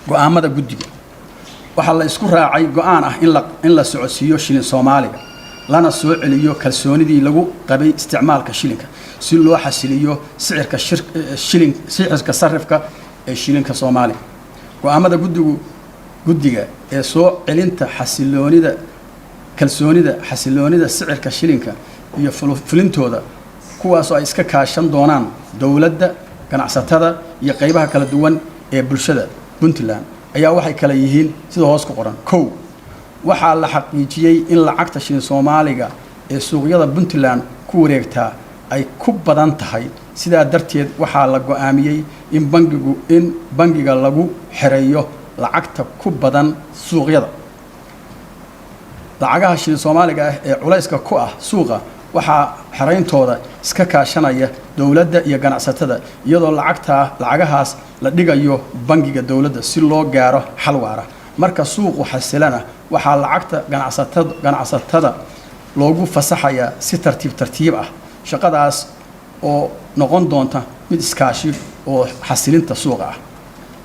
go'aamada guddiga waxaa la isku raacay go'aan ah in la socodsiiyo shilin Soomaaliga lana soo celiyo kalsoonidii lagu qabay isticmaalka shilinka si loo xasiliyo sicirka sarifka ee shilinka Soomaaliga go'aamada guddiga ee soo celinta xasiloonida sicirka shilinka iyo fulintooda kuwaas oo ay iska kaashan doonaan dawladda ganacsatada iyo qaybaha kala duwan ee bulshada Puntland ayaa waxay kala yihiin sida hoos ku qoran kow waxaa la xaqiijiyay in lacagta shilin Soomaaliga ee suuqyada Puntland ku wareegtaa ay ku badan tahay sidaa darteed waxaa la go'aamiyay in bangiga lagu xireeyo lacagta ku badan suuqyada lacagaha shilin Soomaaliga ee culayska ku ah suuqa waxaa xireyntooda iska kaashanaya dawladda iyo ganacsatada iyadoo lacagahaas la dhigayo bangiga dawladda si loo gaaro xal waara marka suuqu xasilana waxaa lacagta ganacsatada loogu fasaxayaa si tartiib ah shaqadaas oo noqon doonta mid iskaashi oo xasilinta suuqa ah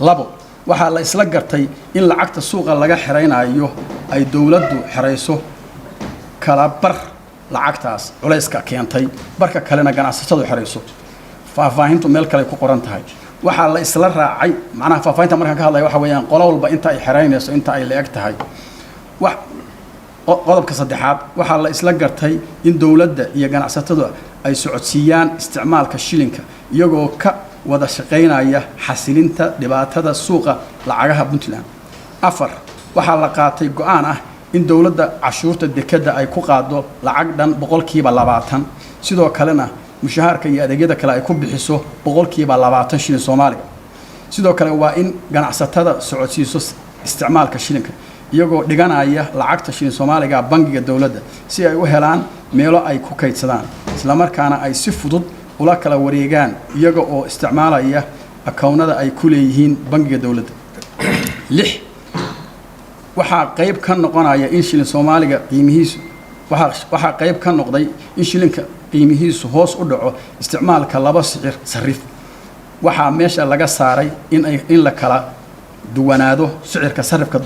labo waxaa la isla gartay in lacagta suuqa laga xireynayo ay dawladdu xireyso kala bar lacagtaas culayska keentay barka kalena ganacsatadu xireyso faahfaahintu meel kale ku qoran tahay waxaa la isla raacay macnaha faahfaahinta markaan ka hadlayo waxa weeyaan qolo walba inta ay xireynayso inta ay leeg tahay qodobka saddexaad waxaa la isla gartay in dawladda iyo ganacsatadu ay socodsiiyaan isticmaalka shilinka iyagoo ka wada shaqeynaya xasilinta dhibaatada suuqa lacagaha Puntland afar waxaa la qaatay go'aan ah in dawladda cashuurta dekada ay ku qaado lacag dhan 20% sidoo kalena mushaharka iyo adeegyada kale ay ku bixiso 20% shilin Soomaaliga sidoo kale waa in ganacsatada socodsiiso isticmaalka shilinka iyagoo dhiganaya lacagta shilin Soomaaliga bangiga dawladda si ay u helaan meelo ay ku kaydsadaan isla markaana ay si fudud ula kala wareegaan iyaga oo isticmaalaya akoonada ay ku leeyihiin bangiga dawladda 6 waxaa qayb ka noqonaya in shilin Soomaaliga qiimihiisu waxaa qayb ka noqday in shilinka qiimihiisu hoos u dhaco isticmaalka laba sicir sarif waxaa meesha laga saaray in la kala duwanaado sicirka sarifka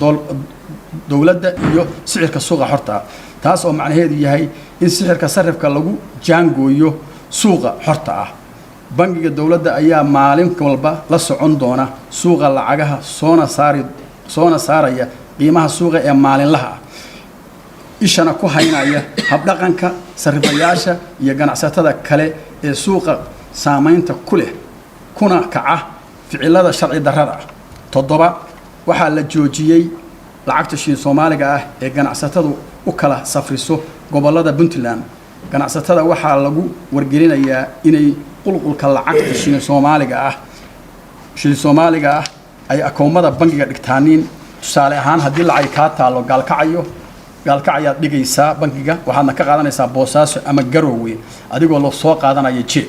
dawladda iyo sicirka suuqa xorta taas oo macnaheedu yahay in sicirka sarifka lagu jaangooyo suuqa xorta ah bangiga dawladda ayaa maalin walba la socon doona suuqa lacagaha soona saaraya qiimaha suuqa ee maalinlaha ah ishana ku haynaya habdhaqanka sarifayaasha iyo ganacsatada kale ee suuqa saameynta ku leh kuna kaca ficilada sharci darrada ah 7 waxaa la joojiyay lacagta shilin Soomaaliga ah ee ganacsatadu u kala safriso gobolada Puntland ganacsatada waxaa lagu wargelinayaa inay qulqulka lacagta shilin Soomaaliga ah ay akoomada bangiga dhigtaaniin tusaale ahaan haddii lacag ka taalo gaalkacayaad dhigaysaa bangiga waxaadna ka qaadanaysaa Boosaaso ama Garowe adigoo loo soo qaadanayo jir